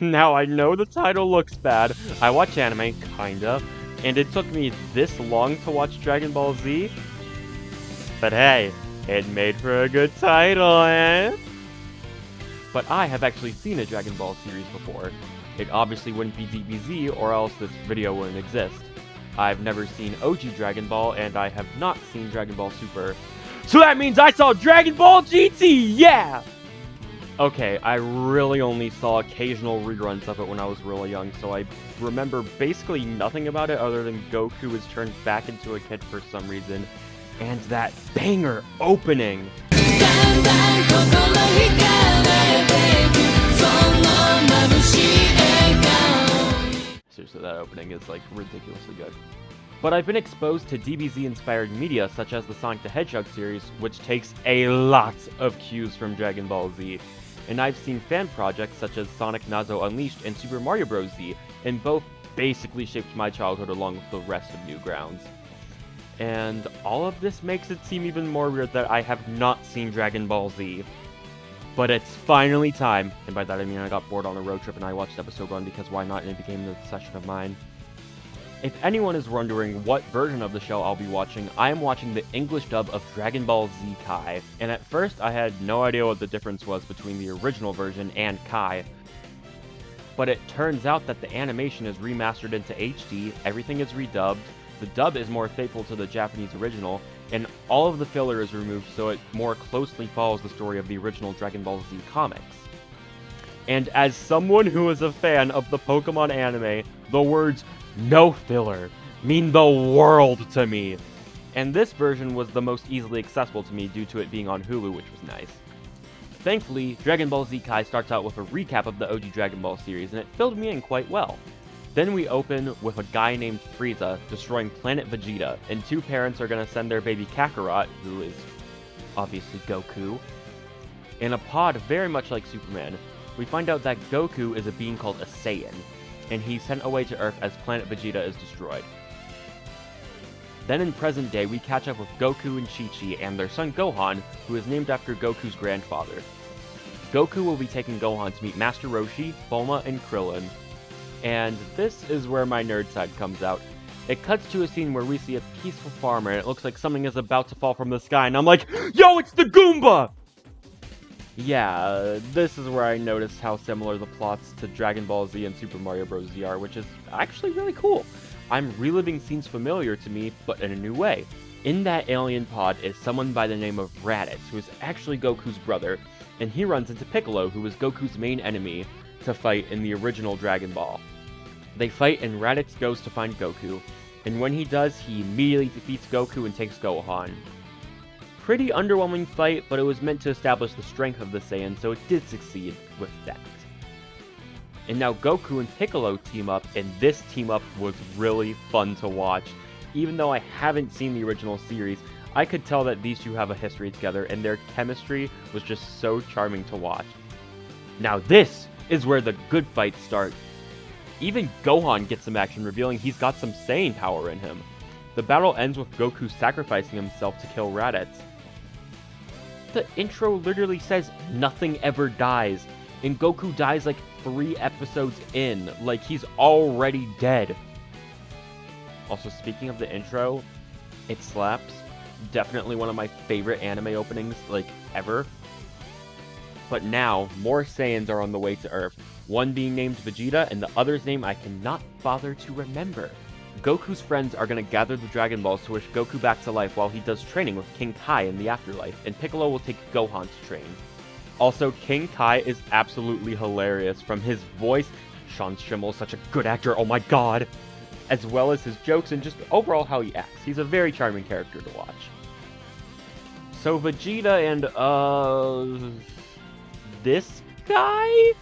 Now, I know the title looks bad, I watch anime, kinda, and it took me this long to watch Dragon Ball Z, but hey, it made for a good title, eh? But I have actually seen a Dragon Ball series before. It obviously wouldn't be DBZ, or else this video wouldn't exist. I've never seen OG Dragon Ball, and I have not seen Dragon Ball Super. So that means I saw Dragon Ball GT, yeah! Okay, I really only saw occasional reruns of it when I was really young, so I remember basically nothing about it other than Goku is turned back into a kid for some reason, and that banger opening! Seriously, that opening is like ridiculously good. But I've been exposed to DBZ-inspired media such as the Sonic the Hedgehog series, which takes a lot of cues from Dragon Ball Z. And I've seen fan projects such as Sonic Nazo Unleashed and Super Mario Bros. Z, and both basically shaped my childhood along with the rest of Newgrounds. And all of this makes it seem even more weird that I have not seen Dragon Ball Z. But it's finally time, and by that I mean I got bored on a road trip and I watched episode 1 because why not, and it became an obsession of mine. If anyone is wondering what version of the show I'll be watching, I am watching the English dub of Dragon Ball Z Kai, and at first I had no idea what the difference was between the original version and Kai. But it turns out that the animation is remastered into HD, everything is redubbed, the dub is more faithful to the Japanese original, and all of the filler is removed so it more closely follows the story of the original Dragon Ball Z comics. And as someone who is a fan of the Pokemon anime, the words "no filler" mean the world to me. And this version was the most easily accessible to me due to it being on Hulu, which was nice. Thankfully, Dragon Ball Z Kai starts out with a recap of the OG Dragon Ball series, and it filled me in quite well. Then we open with a guy named Frieza destroying Planet Vegeta, and two parents are going to send their baby Kakarot, who is obviously Goku, in a pod very much like Superman. We find out that Goku is a being called a Saiyan, and he's sent away to Earth as Planet Vegeta is destroyed. Then in present day, we catch up with Goku and Chi-Chi and their son Gohan, who is named after Goku's grandfather. Goku will be taking Gohan to meet Master Roshi, Bulma, and Krillin. And this is where my nerd side comes out. It cuts to a scene where we see a peaceful farmer and it looks like something is about to fall from the sky, and I'm like, yo, it's the Goomba! Yeah, this is where I noticed how similar the plots to Dragon Ball Z and Super Mario Bros. Z are, which is actually really cool. I'm reliving scenes familiar to me, but in a new way. In that alien pod is someone by the name of Raditz, who is actually Goku's brother, and he runs into Piccolo, who is Goku's main enemy, to fight in the original Dragon Ball. They fight and Raditz goes to find Goku, and when he does, he immediately defeats Goku and takes Gohan. Pretty underwhelming fight, but it was meant to establish the strength of the Saiyan, so it did succeed with that. And now Goku and Piccolo team up, and this team up was really fun to watch. Even though I haven't seen the original series, I could tell that these two have a history together, and their chemistry was just so charming to watch. Now this is where the good fights start. Even Gohan gets some action, revealing he's got some Saiyan power in him. The battle ends with Goku sacrificing himself to kill Raditz. The intro literally says nothing ever dies, and Goku dies like 3 episodes in, like he's already dead. Also, speaking of the intro, it slaps. Definitely one of my favorite anime openings, like, ever. But now, more Saiyans are on the way to Earth, one being named Vegeta, and the other's name I cannot bother to remember. Goku's friends are going to gather the Dragon Balls to wish Goku back to life while he does training with King Kai in the afterlife, and Piccolo will take Gohan to train. Also, King Kai is absolutely hilarious, from his voice, Sean Schimmel is such a good actor, oh my god, as well as his jokes and just overall how he acts. He's a very charming character to watch. So Vegeta and, this guy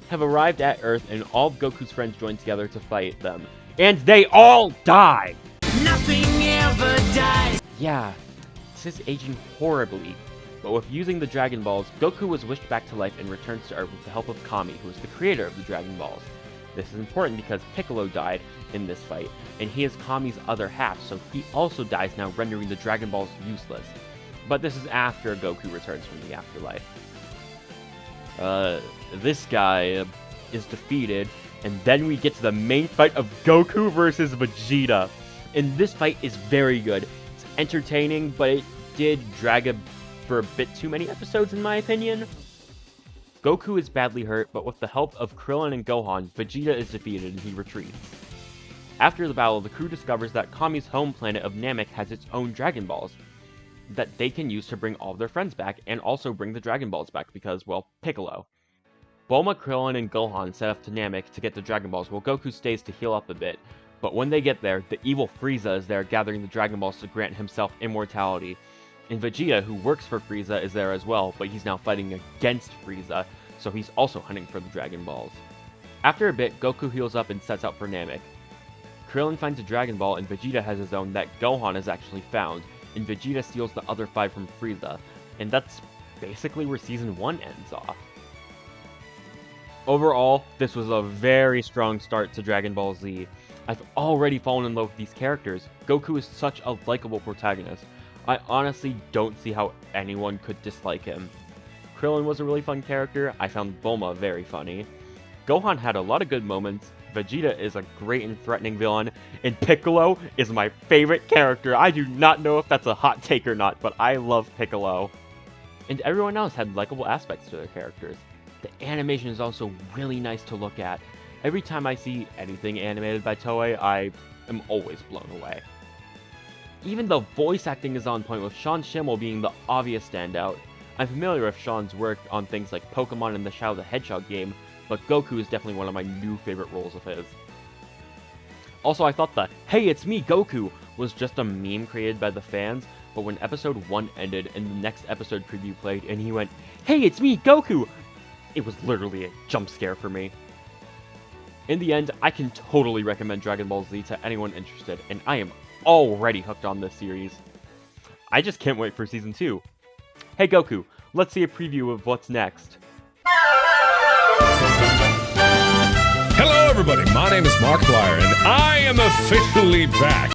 have arrived at Earth, and all of Goku's friends join together to fight them. And they all die! Nothing ever dies! Yeah, this is aging horribly. But with using the Dragon Balls, Goku was wished back to life and returns to Earth with the help of Kami, who is the creator of the Dragon Balls. This is important because Piccolo died in this fight, and he is Kami's other half, so he also dies now, rendering the Dragon Balls useless. But this is after Goku returns from the afterlife. This guy, is defeated, and then we get to the main fight of Goku versus Vegeta. And this fight is very good. It's entertaining, but it did drag for a bit too many episodes in my opinion. Goku is badly hurt, but with the help of Krillin and Gohan, Vegeta is defeated and he retreats. After the battle, the crew discovers that Kami's home planet of Namek has its own Dragon Balls that they can use to bring all of their friends back, and also bring the Dragon Balls back because, well, Piccolo. Bulma, Krillin, and Gohan set off to Namek to get the Dragon Balls, while Goku stays to heal up a bit. But when they get there, the evil Frieza is there gathering the Dragon Balls to grant himself immortality. And Vegeta, who works for Frieza, is there as well, but he's now fighting against Frieza, so he's also hunting for the Dragon Balls. After a bit, Goku heals up and sets out for Namek. Krillin finds a Dragon Ball, and Vegeta has his own that Gohan has actually found, and Vegeta steals the other 5 from Frieza, and that's basically where Season 1 ends off. Overall, this was a very strong start to Dragon Ball Z. I've already fallen in love with these characters. Goku is such a likable protagonist. I honestly don't see how anyone could dislike him. Krillin was a really fun character. I found Bulma very funny. Gohan had a lot of good moments. Vegeta is a great and threatening villain, and Piccolo is my favorite character. I do not know if that's a hot take or not, but I love Piccolo. And everyone else had likable aspects to their characters. The animation is also really nice to look at. Every time I see anything animated by Toei, I am always blown away. Even the voice acting is on point, with Sean Schemmel being the obvious standout. I'm familiar with Sean's work on things like Pokemon and the Shadow the Hedgehog game, but Goku is definitely one of my new favorite roles of his. Also, I thought the "Hey, it's me, Goku" was just a meme created by the fans, but when episode 1 ended and the next episode preview played and he went, "Hey, it's me, Goku," it was literally a jump scare for me. In the end, I can totally recommend Dragon Ball Z to anyone interested, and I am already hooked on this series. I just can't wait for Season 2. Hey Goku, let's see a preview of what's next. Hello everybody, my name is Markiplier, and I am officially back.